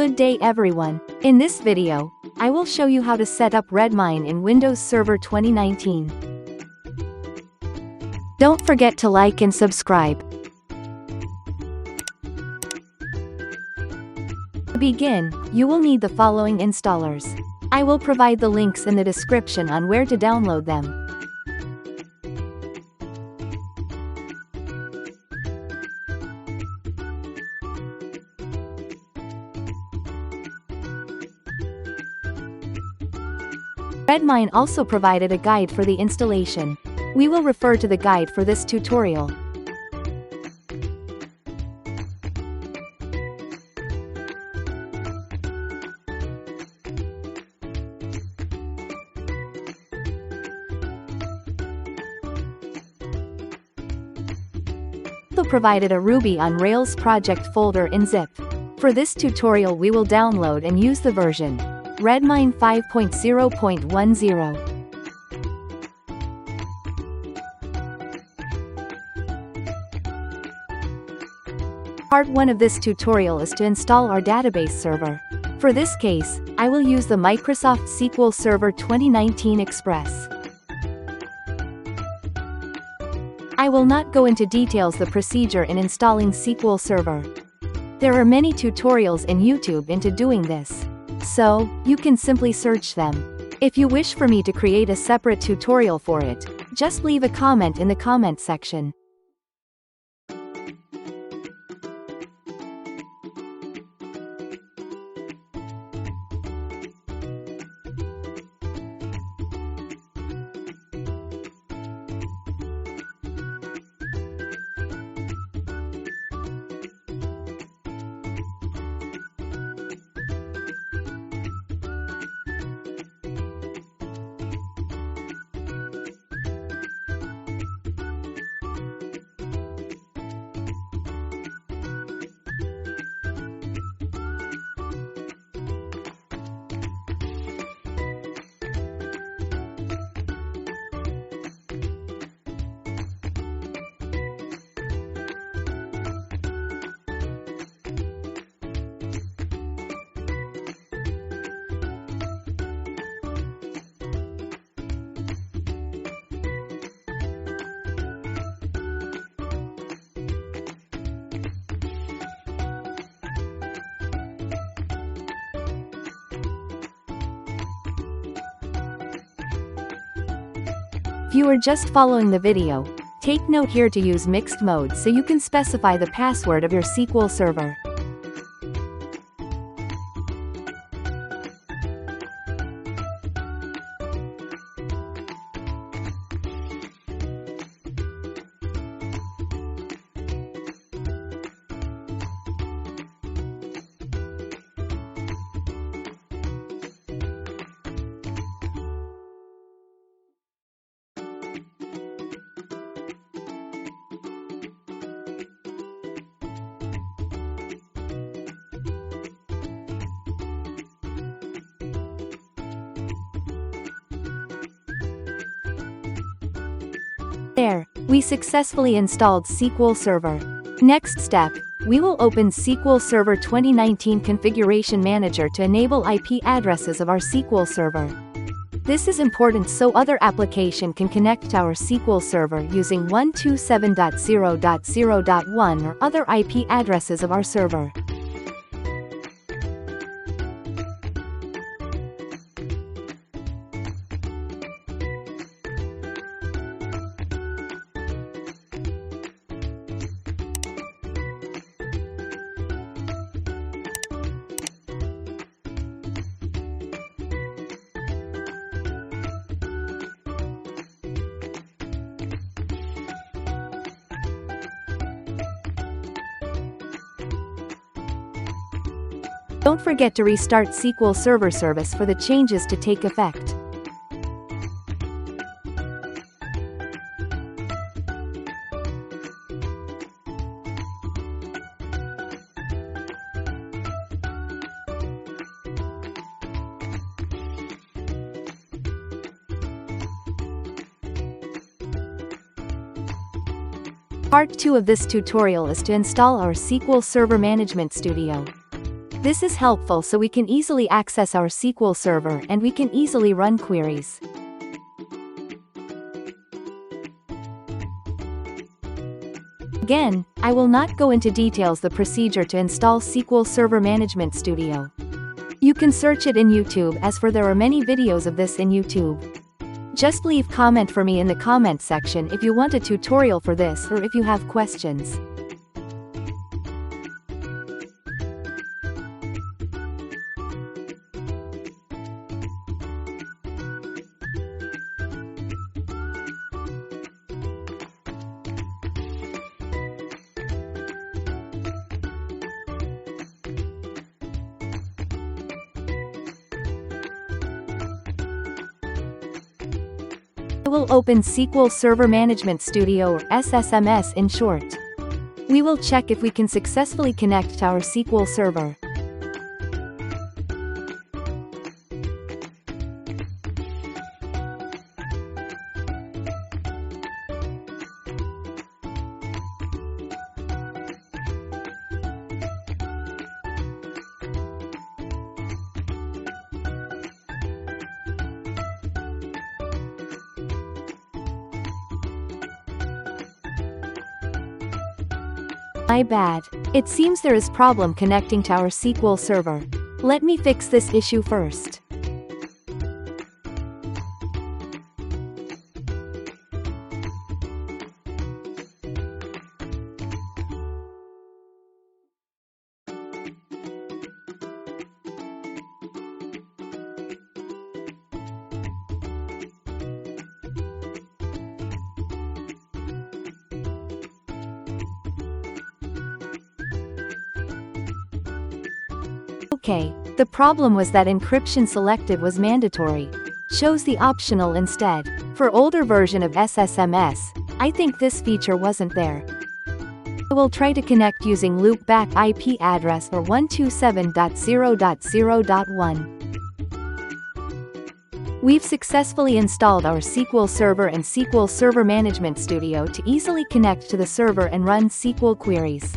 Good day everyone. In this video, I will show you how to set up Redmine in Windows Server 2019. Don't forget to like and subscribe. To begin, you will need the following installers. I will provide the links in the description on where to download them. Redmine also provided a guide for the installation. We will refer to the guide for this tutorial. Also provided a Ruby on Rails project folder in zip. For this tutorial we will download and use the version Redmine 5.0.10. Part 1 of this tutorial is to install our database server. For this case, I will use the Microsoft SQL Server 2019 Express. I will not go into details the procedure in installing SQL Server. There are many tutorials in YouTube into doing this, so you can simply search them. If you wish for me to create a separate tutorial for it, just leave a comment in the comment section. If you are just following the video, take note here to use mixed mode so you can specify the password of your SQL Server. There, we successfully installed SQL Server. Next step, we will open SQL Server 2019 Configuration Manager to enable IP addresses of our SQL Server. This is important so other application can connect to our SQL Server using 127.0.0.1 or other IP addresses of our server. Don't forget to restart SQL Server service for the changes to take effect. Part 2 of this tutorial is to install our SQL Server Management Studio. This is helpful so we can easily access our SQL Server and we can easily run queries. Again, I will not go into details the procedure to install SQL Server Management Studio. You can search it in YouTube as for there are many videos of this in YouTube. Just leave comment for me in the comment section if you want a tutorial for this or if you have questions. I will open SQL Server Management Studio or SSMS in short. We will check if we can successfully connect to our SQL Server. My bad. It seems there is problem connecting to our SQL Server. Let me fix this issue first. Okay, the problem was that encryption selected was mandatory. Chose the optional instead. For older version of SSMS, I think this feature wasn't there. I will try to connect using loopback IP address or 127.0.0.1. We've successfully installed our SQL Server and SQL Server Management Studio to easily connect to the server and run SQL queries.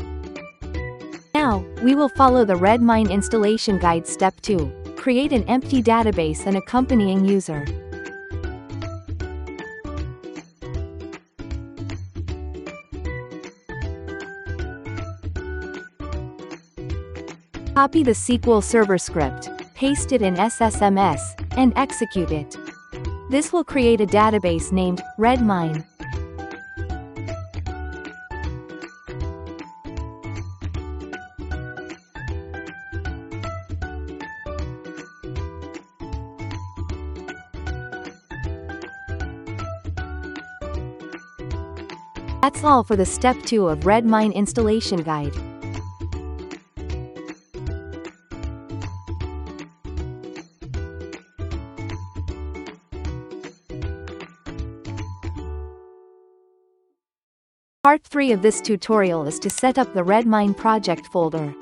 Now, we will follow the Redmine installation guide step 2. Create an empty database and accompanying user. Copy the SQL Server script, paste it in SSMS, and execute it. This will create a database named Redmine. That's all for the step 2 of Redmine installation guide. Part 3 of this tutorial is to set up the Redmine project folder.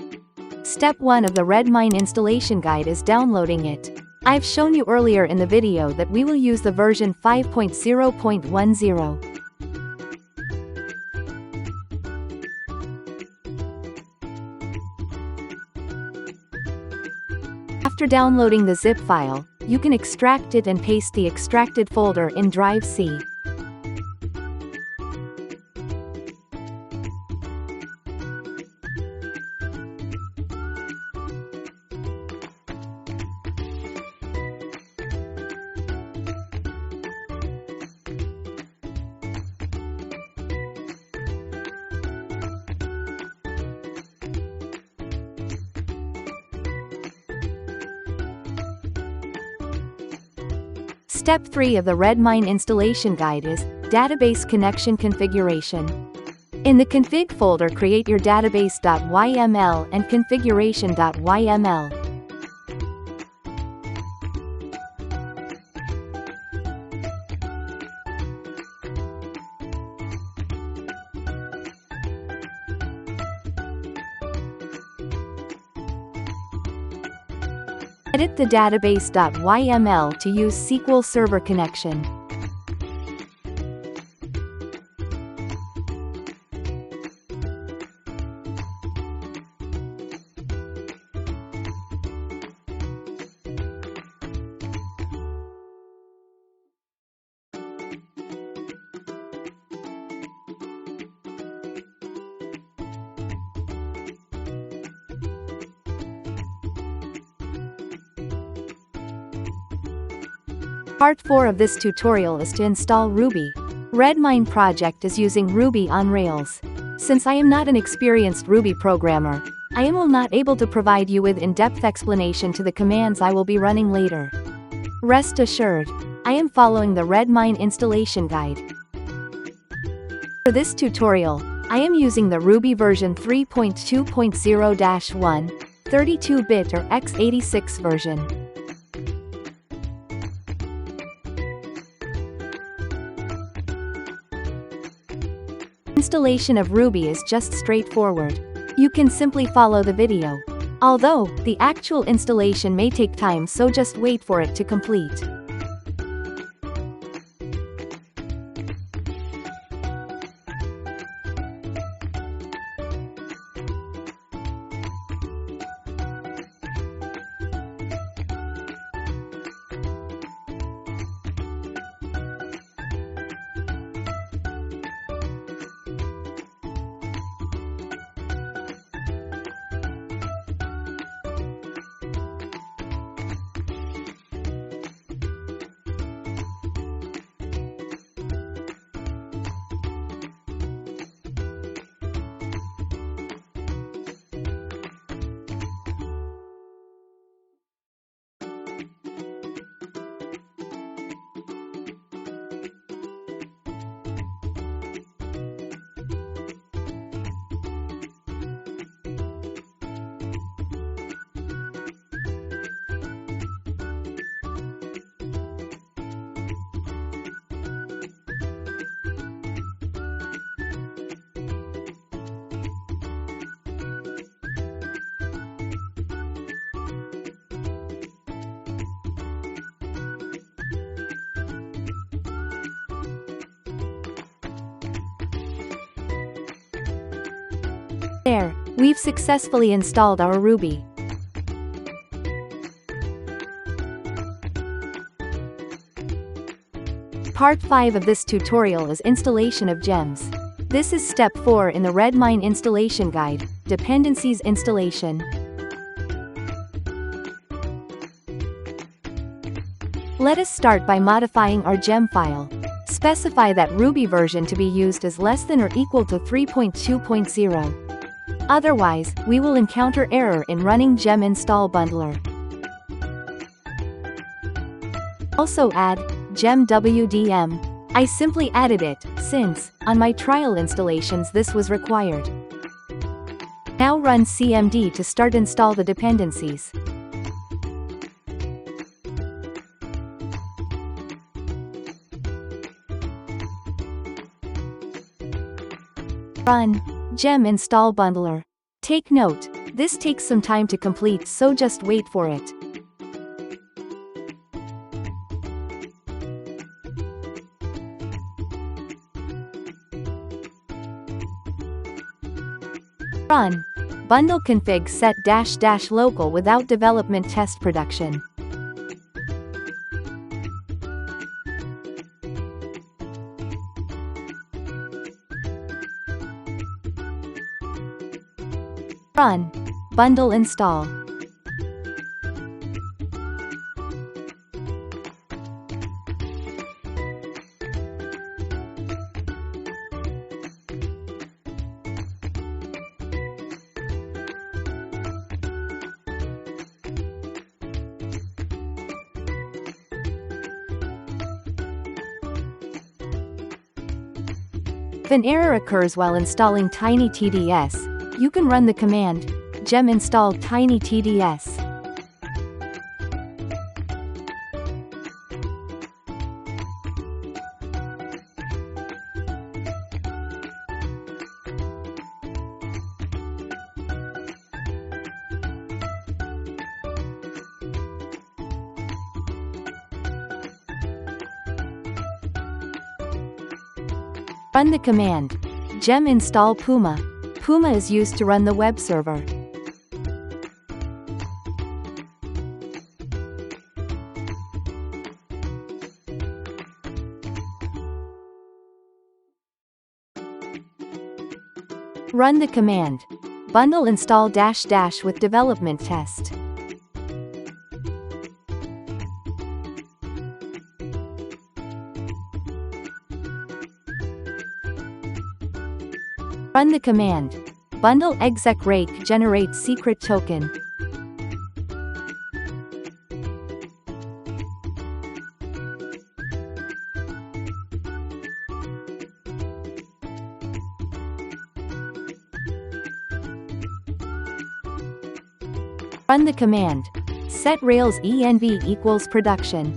Step 1 of the Redmine installation guide is downloading it. I've shown you earlier in the video that we will use the version 5.0.10. After downloading the zip file, you can extract it and paste the extracted folder in Drive C. Step 3 of the Redmine installation guide is Database Connection Configuration. In the config folder, create your database.yml and configuration.yml. Edit the database.yml to use SQL Server connection. Part 4 of this tutorial is to install Ruby. Redmine project is using Ruby on Rails. Since I am not an experienced Ruby programmer, I am not able to provide you with in-depth explanation to the commands I will be running later. Rest assured, I am following the Redmine installation guide. For this tutorial, I am using the Ruby version 3.2.0-1, 32-bit or x86 version. Installation of Ruby is just straightforward. You can simply follow the video. Although, the actual installation may take time, so just wait for it to complete. There, we've successfully installed our Ruby. Part 5 of this tutorial is installation of gems. This is step 4 in the Redmine installation guide, dependencies installation. Let us start by modifying our gem file. Specify that Ruby version to be used is less than or equal to 3.2.0. Otherwise, we will encounter error in running gem install bundler. Also add gem WDM. I simply added it, since, on my trial installations this was required. Now run cmd to start install the dependencies. Run gem install bundler. Take note, this takes some time to complete, so just wait for it. Run bundle config set -- local without development test production. Run bundle install. If an error occurs while installing tinytds, you can run the command gem install tinytds. Run the command gem install Puma. Puma is used to run the web server. Run the command bundle install -- with development test. Run the command. Bundle exec rake generates secret token. Run the command. Set Rails env equals production.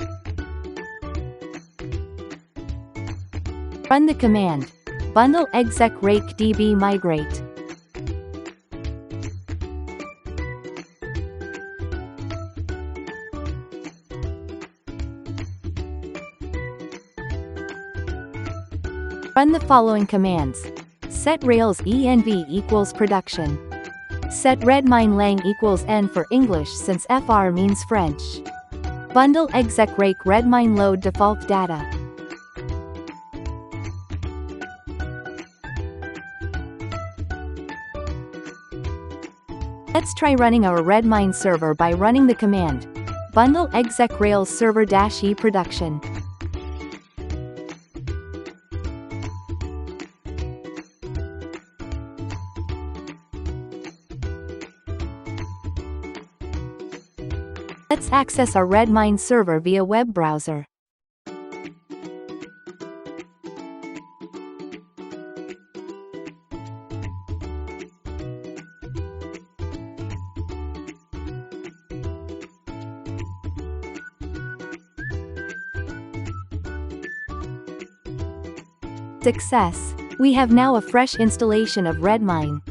Run the command. Bundle exec rake db migrate. Run the following commands. Set Rails env equals production. Set Redmine lang equals n for English since fr means French. Bundle exec rake Redmine load default data. Let's try running our Redmine server by running the command. Bundle exec Rails server-e production. Let's access our Redmine server via web browser. Success! We have now a fresh installation of Redmine.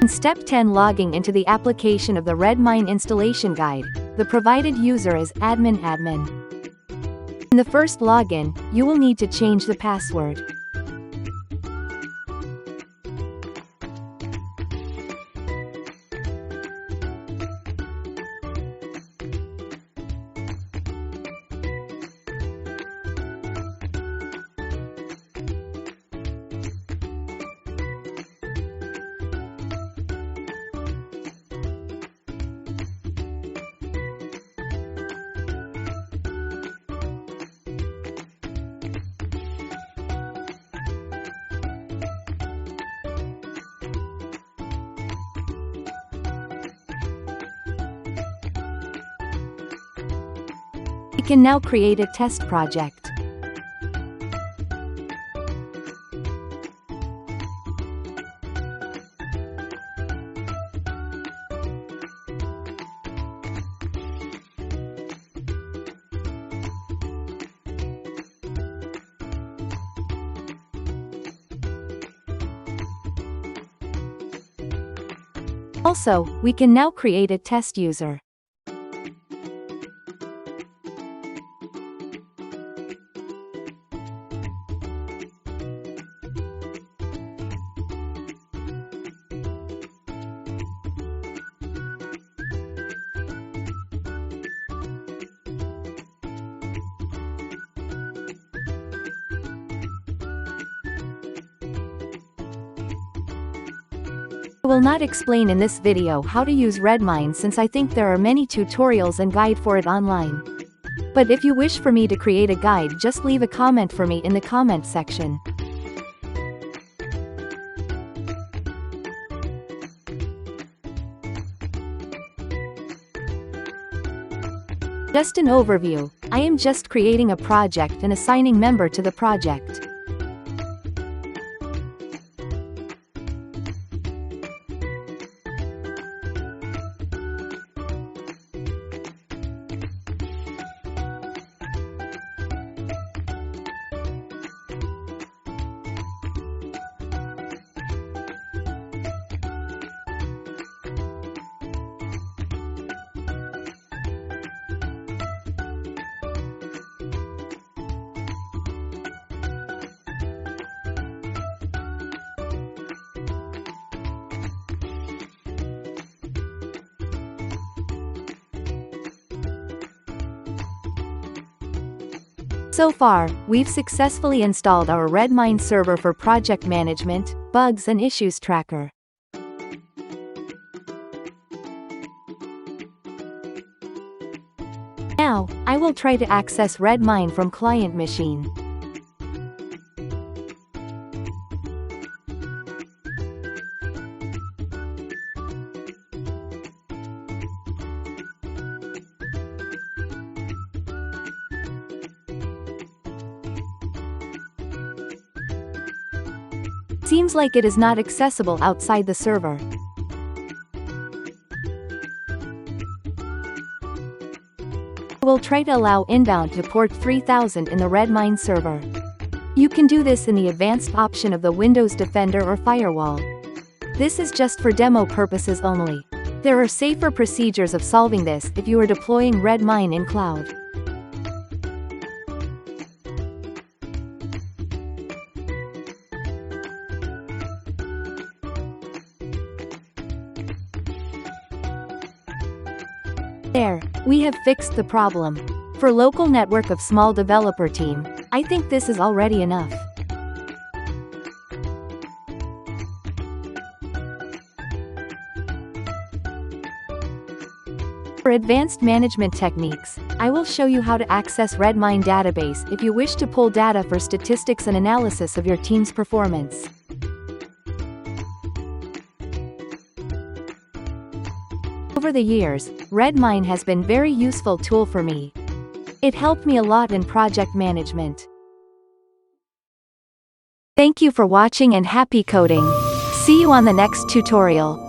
In Step 10, logging into the application of the Redmine installation guide, the provided user is admin. In the first login, you will need to change the password. We can now create a test project. Also, we can now create a test user. I will not explain in this video how to use Redmine since I think there are many tutorials and guide for it online. But if you wish for me to create a guide, just leave a comment for me in the comment section. Just an overview, I am just creating a project and assigning member to the project. So far, we've successfully installed our Redmine server for project management, bugs and issues tracker. Now, I will try to access Redmine from client machine. Seems like it is not accessible outside the server. I will try to allow inbound to port 3000 in the Redmine server. You can do this in the advanced option of the Windows Defender or Firewall. This is just for demo purposes only. There are safer procedures of solving this if you are deploying Redmine in cloud. There, we have fixed the problem. For local network of small developer team, I think this is already enough. For advanced management techniques, I will show you how to access Redmine database if you wish to pull data for statistics and analysis of your team's performance. Over the years, Redmine has been very useful tool for me. It helped me a lot in project management. Thank you for watching and happy coding. See you on the next tutorial.